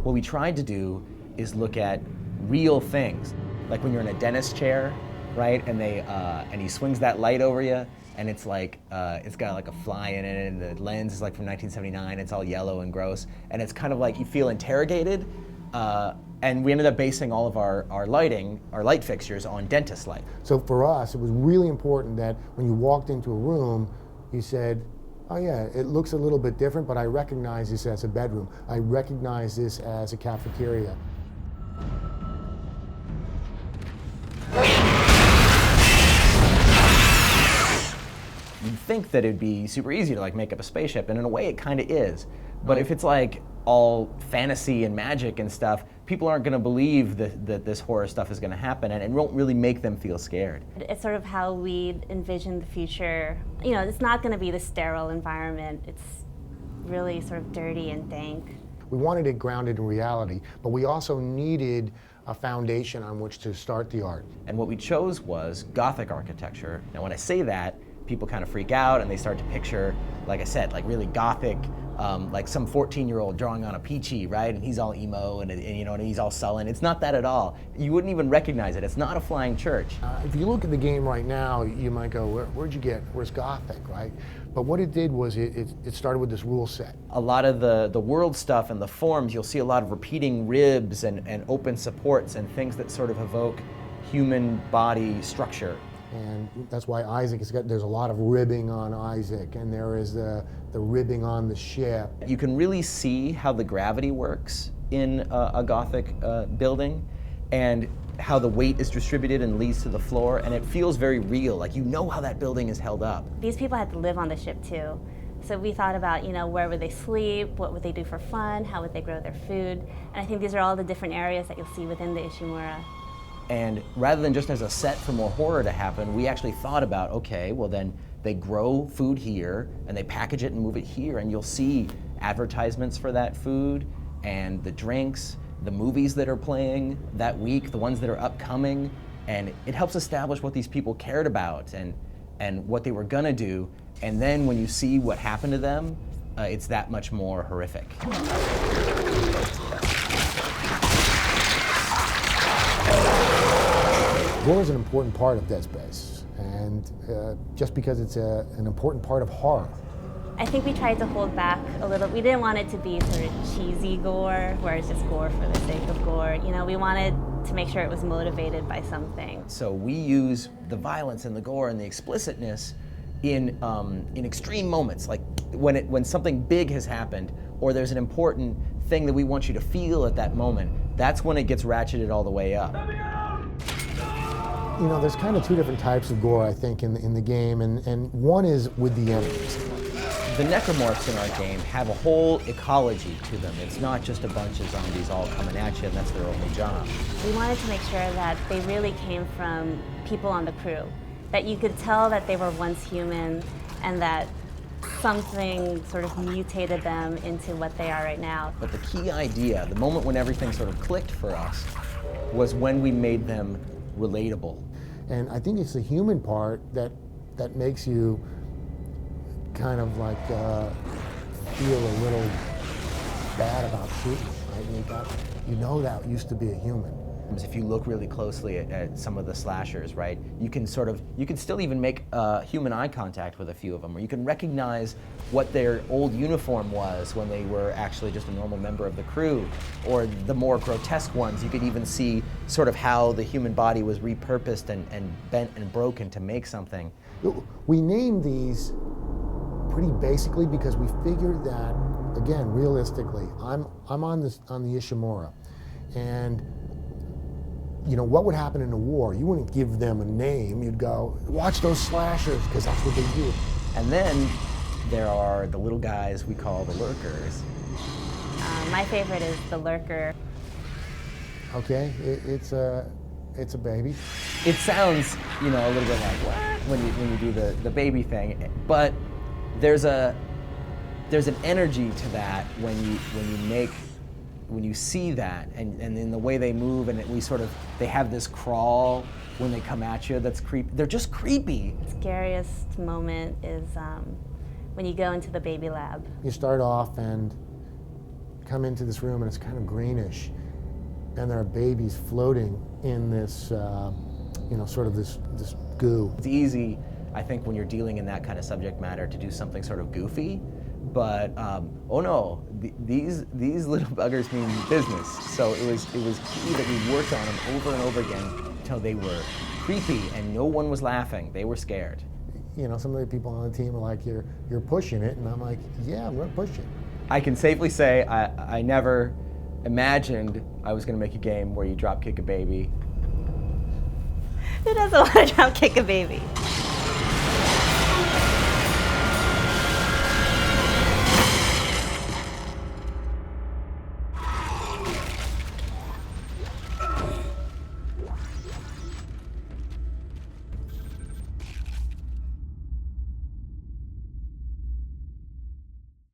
what we tried to do is look at real things, like when you're in a dentist chair, right? And he swings that light over you, and it's like it's got like a fly in it, and the lens is like from 1979. It's all yellow and gross, and it's kind of like you feel interrogated. And we ended up basing all of our light fixtures on dentist light. So for us, it was really important that when you walked into a room, you said, oh yeah, it looks a little bit different, but I recognize this as a bedroom. I recognize this as a cafeteria. You'd think that it'd be super easy to like make up a spaceship, and in a way it kind of is. But if it's like all fantasy and magic and stuff, people aren't going to believe that this horror stuff is going to happen, and it won't really make them feel scared. It's sort of how we envision the future. You know, it's not going to be the sterile environment. It's really sort of dirty and dank. We wanted it grounded in reality, but we also needed a foundation on which to start the art. And what we chose was Gothic architecture. Now when I say that, people kind of freak out and they start to picture, like I said, like really Gothic, like some 14-year-old drawing on a peachy, right? And he's all emo and you know, and he's all sullen. It's not that at all. You wouldn't even recognize it. It's not a flying church. If you look at the game right now, you might go, where'd you get, where's Gothic, right? But what it did was it started with this rule set. A lot of the world stuff and the forms, you'll see a lot of repeating ribs and open supports and things that sort of evoke human body structure. And that's why Isaac has got, there's a lot of ribbing on Isaac, and there is the ribbing on the ship. You can really see how the gravity works in a Gothic building, and how the weight is distributed and leads to the floor, and it feels very real, like you know how that building is held up. These people had to live on the ship too. So we thought about, you know, where would they sleep, what would they do for fun, how would they grow their food, and I think these are all the different areas that you'll see within the Ishimura. And rather than just as a set for more horror to happen, we actually thought about, okay, well then they grow food here and they package it and move it here, and you'll see advertisements for that food and the drinks, the movies that are playing that week, the ones that are upcoming, and it helps establish what these people cared about and what they were gonna do, and then when you see what happened to them, it's that much more horrific. Gore is an important part of Dead Space, and just because it's an important part of horror. I think we tried to hold back a little. We didn't want it to be sort of cheesy gore, where it's just gore for the sake of gore. You know, we wanted to make sure it was motivated by something. So we use the violence and the gore and the explicitness in extreme moments, like when something big has happened, or there's an important thing that we want you to feel at that moment. That's when it gets ratcheted all the way up. You know, there's kind of two different types of gore, I think, in the game, and one is with the enemies. The necromorphs in our game have a whole ecology to them. It's not just a bunch of zombies all coming at you and that's their only job. We wanted to make sure that they really came from people on the crew, that you could tell that they were once human and that something sort of mutated them into what they are right now. But the key idea, the moment when everything sort of clicked for us, was when we made them relatable. And I think it's the human part that makes you kind of like feel a little bad about shooting, right? You know that used to be a human. If you look really closely at some of the slashers, right, you can still even make human eye contact with a few of them, or you can recognize what their old uniform was when they were actually just a normal member of the crew, or the more grotesque ones, you could even see sort of how the human body was repurposed and bent and broken to make something. We named these pretty basically because we figured that, again, realistically, I'm on the Ishimura, and you know, what would happen in a war? You wouldn't give them a name. You'd go, watch those slashers, because that's what they do. And then there are the little guys we call the lurkers. My favorite is the lurker. Okay, it's a baby. It sounds, you know, a little bit like what when you do the baby thing, but there's an energy to that when you see that, and in the way they move, and they have this crawl when they come at you that's creepy. They're just creepy. The scariest moment is when you go into the baby lab. You start off and come into this room and it's kind of greenish, and there are babies floating in this, sort of this goo. It's easy, I think, when you're dealing in that kind of subject matter to do something sort of goofy, but oh no, these little buggers mean business. So it was key that we worked on them over and over again until they were creepy and no one was laughing. They were scared. Some of the people on the team are like, you're pushing it, and I'm like, yeah, I'm gonna push it. I can safely say I never imagined I was gonna make a game where you drop kick a baby. Who doesn't want to drop kick a baby?